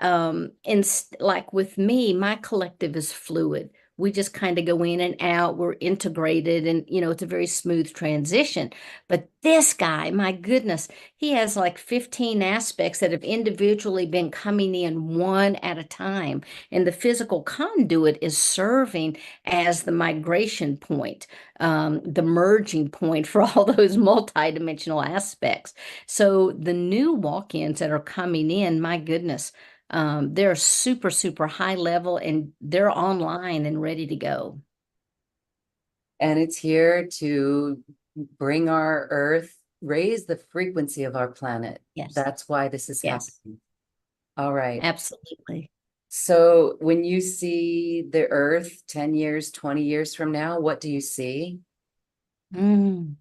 like with me, my collective is fluid. We just kind of go in and out. We're integrated, and it's a very smooth transition. But this guy, my goodness, he has like 15 aspects that have individually been coming in one at a time. And the physical conduit is serving as the migration point, the merging point for all those multidimensional aspects. So the new walk-ins that are coming in, my goodness, they're super, super high level and they're online and ready to go. And it's here to bring our earth, raise the frequency of our planet. Yes, That's why this is yes, happening. All right. absolutely. So when you see the earth 10 years, 20 years from now, what do you see? Mm.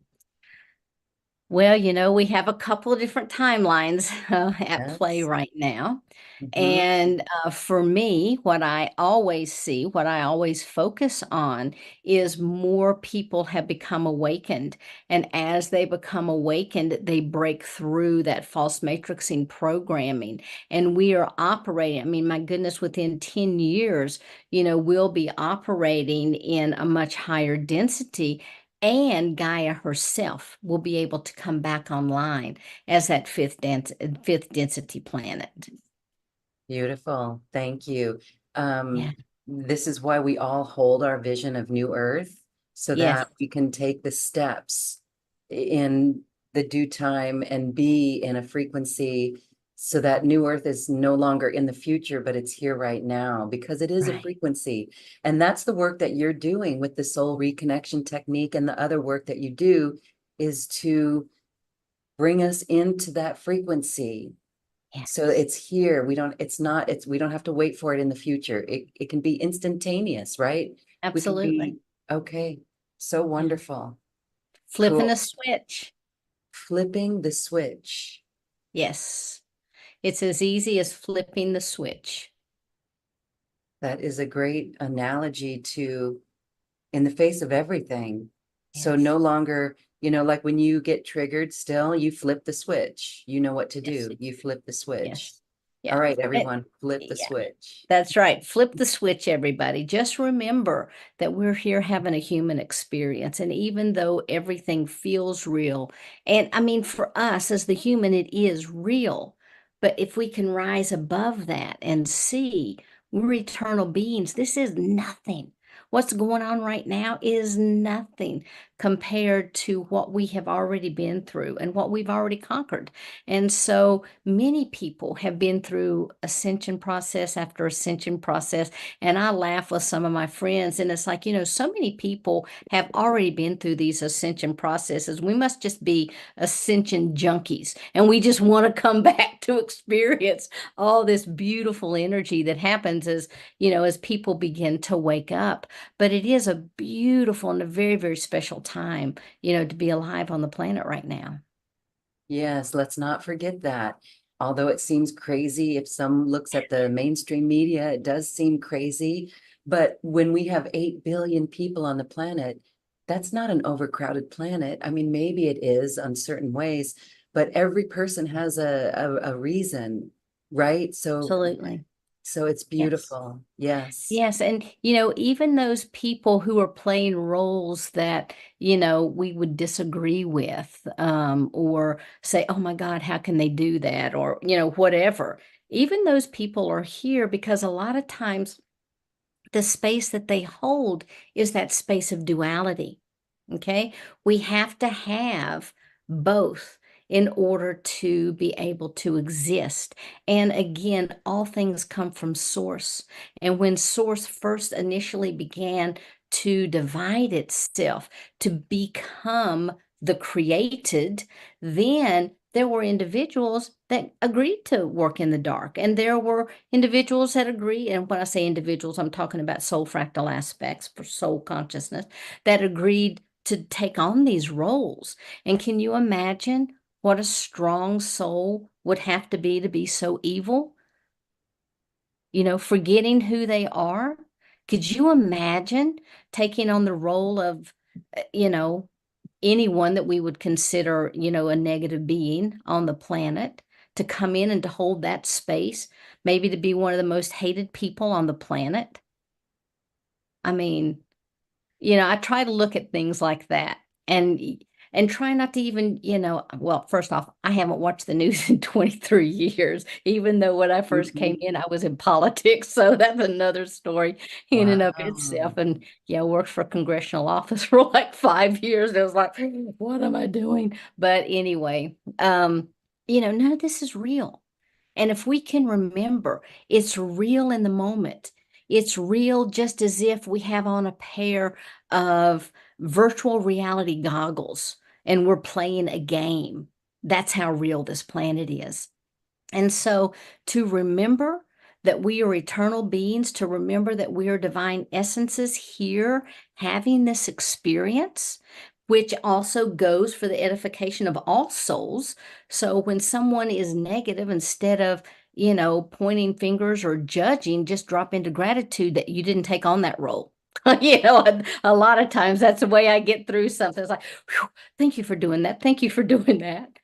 Well, we have a couple of different timelines at play Yes. right now. Mhm. And for me, what I always see, what I always focus on is more people have become awakened. And as they become awakened, they break through that false matrixing programming. And we are operating, I mean, my goodness, within 10 years, we'll be operating in a much higher density. And Gaia herself will be able to come back online as that fifth density planet. Beautiful. Thank you. Yeah. this is why we all hold our vision of new earth so Yes, that we can take the steps in the due time and be in a frequency so that new earth is no longer in the future, but it's here right now because it is a right. frequency. And that's the work that you're doing with the soul reconnection technique. And the other work that you do is to bring us into that frequency. So Yes, it's here. We don't have to wait for it in the future. It can be instantaneous, right? We can absolutely. be, okay, so Yeah. wonderful. Flipping a Cool. switch. Flipping the switch. Yes. It's as easy as flipping the switch. That is a great analogy to in the face of everything. So Yes. no longer, like when you get triggered still, you flip the switch. You know what to Yes. do. You flip the switch. Yes. Yeah. All right, And everyone, flip the yeah. switch. That's right. Flip the switch, everybody. Just remember that we're here having a human experience. And even though everything feels real, and I mean, for us as the human, it is real. But if we can rise above that and see we're eternal beings, this is nothing. What's going on right now is nothing compared to what we have already been through and what we've already conquered. And so many people have been through ascension process after ascension process. And I laugh with some of my friends, and it's like, so many people have already been through these ascension processes. We must just be ascension junkies. And we just want to come back to experience all this beautiful energy that happens as people begin to wake up. But it is a beautiful and a very, very special time, to be alive on the planet right now. Yes, let's not forget that. Although it seems crazy, if some looks at the mainstream media, it does seem crazy. But when we have 8 billion people on the planet, that's not an overcrowded planet. I mean, maybe it is on certain ways, but every person has a reason, right? Absolutely. So it's Yes. beautiful. Yes. Yes, and even those people who are playing roles that, we would disagree with, or say, oh my God, how can they do that? Or, whatever. Even those people are here because a lot of times the space that they hold is that space of duality. Okay. We have to have both in order to be able to exist. And again, all things come from source. And when source first initially began to divide itself to become the created, then there were individuals that agreed to work in the dark. And there were individuals that agree. And when I say individuals, I'm talking about soul fractal aspects for soul consciousness that agreed to take on these roles. And can you imagine what a strong soul would have to be so evil? Forgetting who they are? Could you imagine taking on the role of, anyone that we would consider, a negative being on the planet to come in and to hold that space, maybe to be one of the most hated people on the planet? I mean, I try to look at things like that and try not to even, well, first off, I haven't watched the news in 23 years, even though when I first came Mhm. in, I was in politics. So that's another story in and of Wow. itself. And yeah, I worked for a congressional office for like 5 years. It was like, what am I doing? But anyway, none of this is real. And if we can remember, it's real in the moment. It's real just as if we have on a pair of virtual reality goggles and we're playing a game. That's how real this planet is. And so to remember that we are eternal beings, to remember that we are divine essences here having this experience, which also goes for the edification of all souls. So when someone is negative, instead of, pointing fingers or judging, just drop into gratitude that you didn't take on that role. A lot of times that's the way I get through something. It's like, "Whew, thank you for doing that. Thank you for doing that.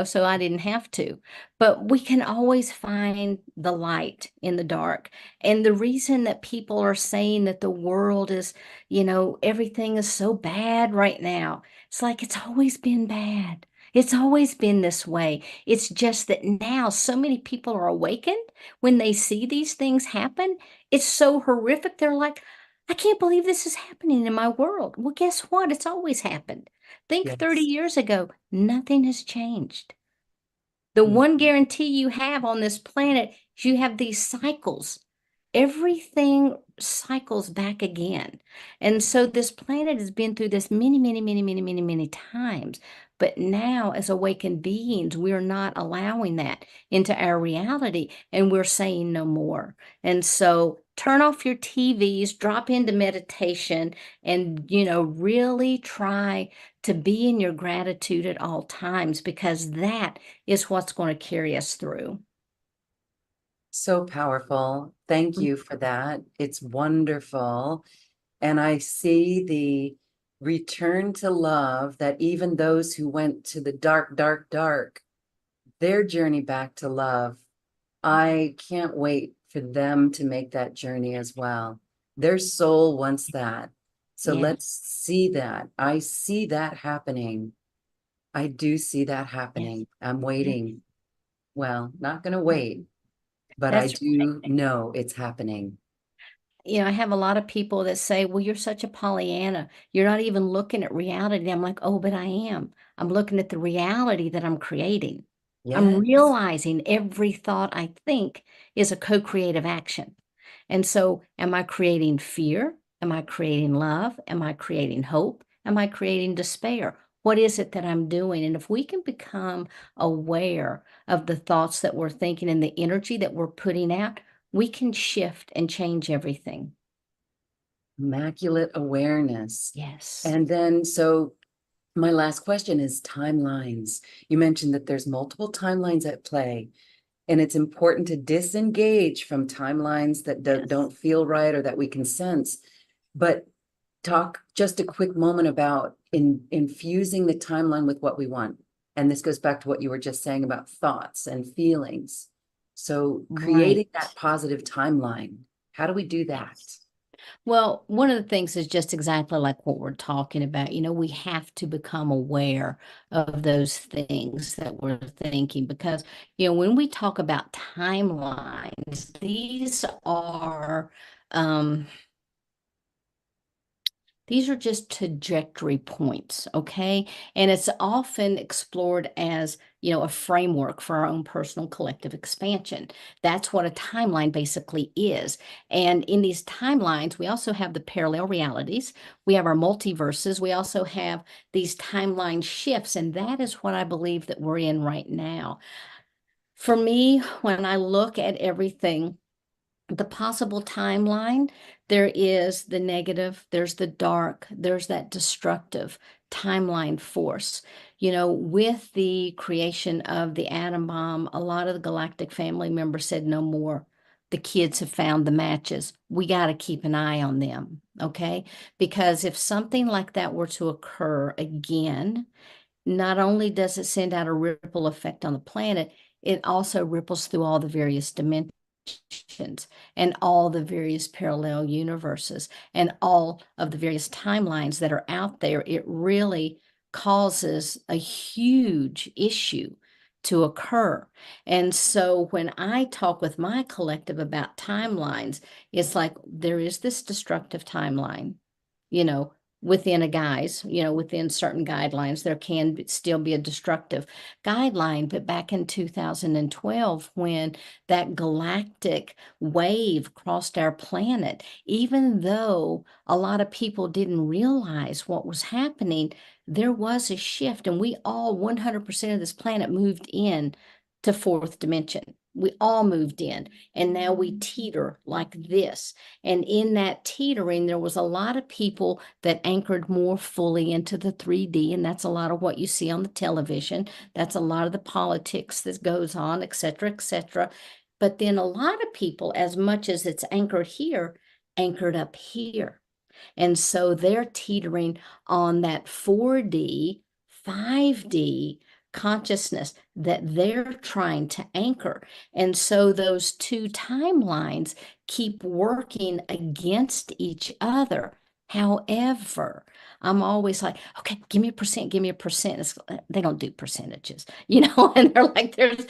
So I didn't have to. But we can always find the light in the dark. And the reason that people are saying that the world is, everything is so bad right now, it's like it's always been bad. It's always been this way. It's just that now so many people are awakened when they see these things happen. It's so horrific. They're like, I can't believe this is happening in my world. Well, guess what? It's always happened. Think 30 Yes. years ago, nothing has changed. The Mm. one guarantee you have on this planet is you have these cycles. Everything cycles back again. And so this planet has been through this many, many, many, many, many, many times. But now, as awakened beings, we're not allowing that into our reality and we're saying no more. And so turn off your TVs, drop into meditation, and, really try to be in your gratitude at all times because that is what's going to carry us through. So powerful. Thank you for that. It's wonderful. And I see the return to love that even those who went to the dark, dark, dark, their journey back to love, I can't wait for them to make that journey as well. Their soul wants that. So Yes, let's see that. I see that happening. I do see that yes, happening. I'm yes. waiting. Well, not going to wait, but I That's do know it's happening. I have a lot of people that say, well, you're such a Pollyanna. You're not even looking at reality. I'm like, oh, but I am. I'm looking at the reality that I'm creating. I'm Yes. realizing every thought I think is a co-creative action. And so, am I creating fear? Am I creating love? Am I creating hope? Am I creating despair? What is it that I'm doing? And if we can become aware of the thoughts that we're thinking and the energy that we're putting out, we can shift and change everything. Immaculate awareness. Yes. And then, so my last question is timelines. You mentioned that there's multiple timelines at play, and it's important to disengage from timelines that Yes. don't feel right or that we can sense. But talk just a quick moment about infusing the timeline with what we want. And this goes back to what you were just saying about thoughts and feelings. So Right. creating that positive timeline, how do we do that? Yes. Well, one of the things is just exactly like what we're talking about. We have to become aware of those things that we're thinking because, when we talk about timelines, um, these are just trajectory points, okay? And it's often explored as, a framework for our own personal collective expansion. That's what a timeline basically is. And in these timelines, we also have the parallel realities, we have our multiverses, we also have these timeline shifts, and that is what I believe that we're in right now. For me, when I look at everything, the possible timeline, there is the negative, there's the dark, there's that destructive timeline force. With the creation of the atom bomb, a lot of the galactic family members said no more. The kids have found the matches. We got to keep an eye on them, okay? Because if something like that were to occur again, not only does it send out a ripple effect on the planet, it also ripples through all the various dimensions and all the various parallel universes and all of the various timelines that are out there. It really causes a huge issue to occur. And so when I talk with my collective about timelines, it's like there is this destructive timeline, you know, within a guise, within certain guidelines, there can still be a destructive guideline. But back in 2012, when that galactic wave crossed our planet, even though a lot of people didn't realize what was happening, there was a shift, and we all 100% of this planet moved in to fourth dimension. We all moved in, and now we teeter like this. And in that teetering, there was a lot of people that anchored more fully into the 3D, and that's a lot of what you see on the television. That's a lot of the politics that goes on, et cetera, et cetera. But then a lot of people, as much as it's anchored here, anchored up here. And so they're teetering on that 4D, 5D consciousness that they're trying to anchor. And so those two timelines keep working against each other. However, I'm always like, okay, give me a percent, give me a percent. They don't do percentages, and they're like, there's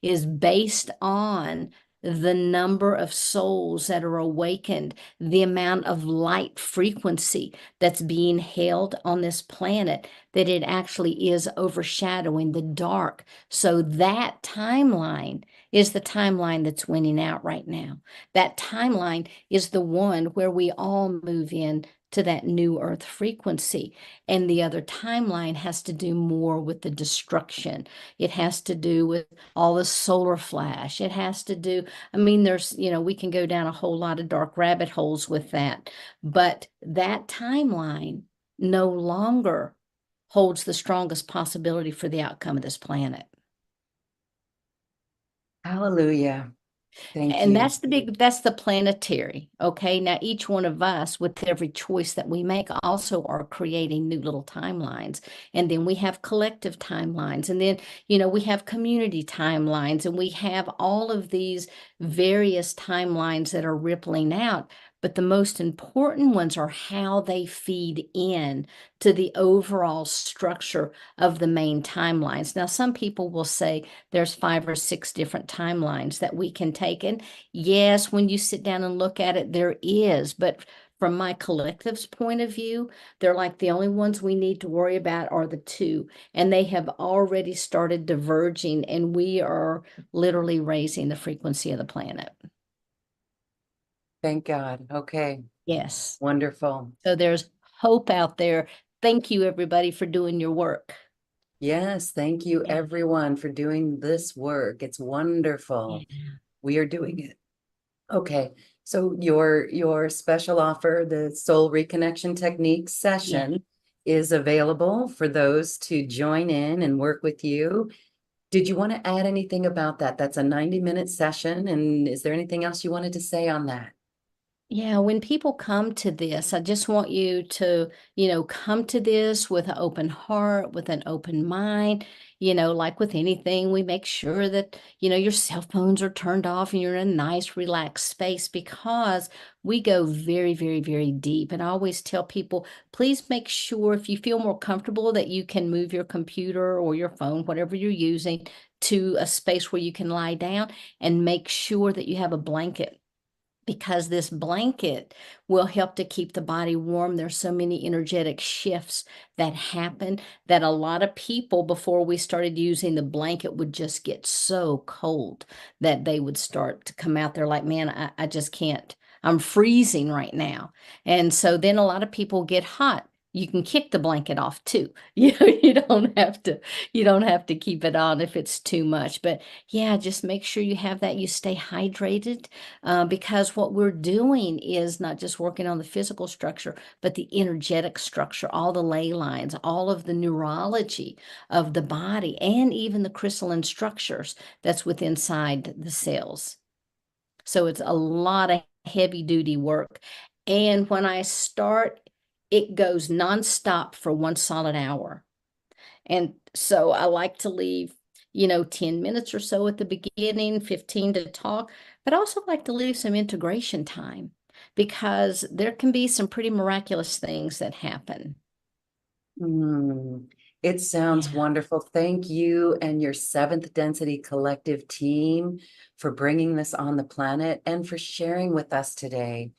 is based on the number of souls that are awakened, the amount of light frequency that's being held on this planet, that it actually is overshadowing the dark. So that timeline is the timeline that's winning out right now. That timeline is the one where we all move in to that new earth frequency. And the other timeline has to do more with the destruction. It has to do with all the solar flash. It has to do, I mean, we can go down a whole lot of dark rabbit holes with that. But that timeline no longer holds the strongest possibility for the outcome of this planet. Hallelujah. Thank And you. that's the planetary. Okay. Now, each one of us, with every choice that we make, also are creating new little timelines. And then we have collective timelines. And then, we have community timelines. And we have all of these various timelines that are rippling out. But the most important ones are how they feed in to the overall structure of the main timelines. Now, some people will say there's 5 or 6 different timelines that we can take. And yes, when you sit down and look at it, there is. But from my collective's point of view, they're like the only ones we need to worry about are the 2. And they have already started diverging, and we are literally raising the frequency of the planet. Thank God. Okay. Yes. Wonderful. So there's hope out there. Thank you, everybody, for doing your work. Yes. Thank you, Yeah. everyone, for doing this work. It's wonderful. Yeah. We are doing it. Okay. So your special offer, the Soul Reconnection Technique Yeah. session, is available for those to join in and work with you. Did you want to add anything about that? That's a 90-minute session. And is there anything else you wanted to say on that? Yeah, when people come to this, I just want you to, come to this with an open heart, with an open mind. Like with anything, we make sure that, your cell phones are turned off and you're in a nice, relaxed space, because we go very, very, very deep. And I always tell people, please make sure, if you feel more comfortable, that you can move your computer or your phone, whatever you're using, to a space where you can lie down, and make sure that you have a blanket, because this blanket will help to keep the body warm. There's so many energetic shifts that happen that a lot of people, before we started using the blanket, would just get so cold that they would start to come out there like, man, I just can't. I'm freezing right now. And so then a lot of people get hot. You can kick the blanket off too. You don't have to keep it on if it's too much. But yeah, just make sure you have that. You stay hydrated, because what we're doing is not just working on the physical structure, but the energetic structure, all the ley lines, all of the neurology of the body, and even the crystalline structures that's within inside the cells. So it's a lot of heavy duty work. And when I start, it goes nonstop for 1 solid hour. And so I like to leave, 10 minutes or so at the beginning, 15 to talk, but I also like to leave some integration time, because there can be some pretty miraculous things that happen. It sounds Yeah. wonderful. Thank you and your Seventh Density Collective team for bringing this on the planet and for sharing with us today.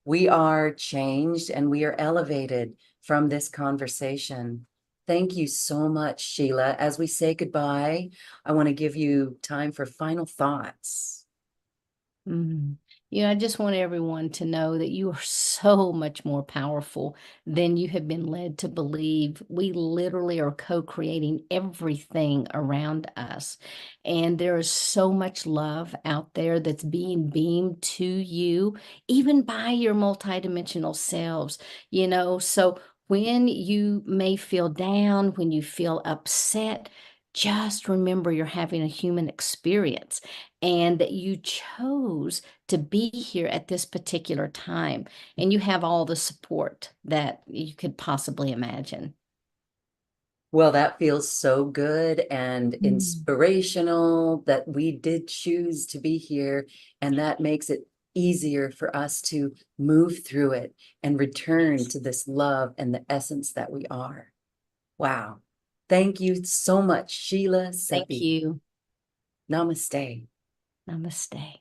We are changed and we are elevated from this conversation. Thank you so much, Sheila. As we say goodbye, I want to give you time for final thoughts. Mhm. I just want everyone to know that you are so much more powerful than you have been led to believe. We literally are co-creating everything around us. And there is so much love out there that's being beamed to you, even by your multidimensional selves, So when you may feel down, when you feel upset, just remember you're having a human experience, and that you chose to be here at this particular time, and you have all the support that you could possibly imagine. Well, that feels so good and Mm. inspirational that we did choose to be here, and that makes it easier for us to move through it and return to this love and the essence that we are. Wow. Thank you so much, Shelia Seppi. Thank you. Namaste. Namaste.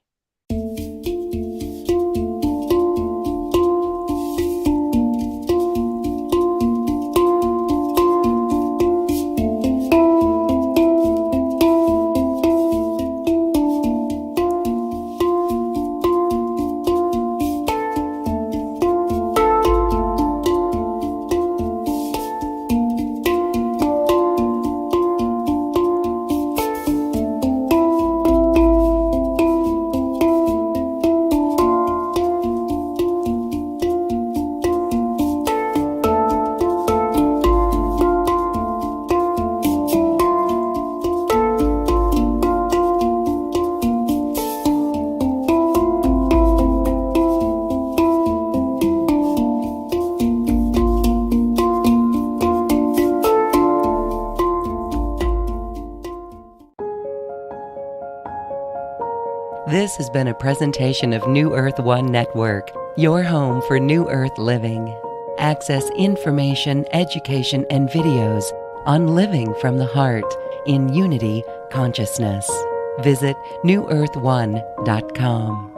This has been a presentation of New Earth One Network, your home for New Earth living. Access information, education, and videos on living from the heart in unity consciousness. Visit newearth1.com.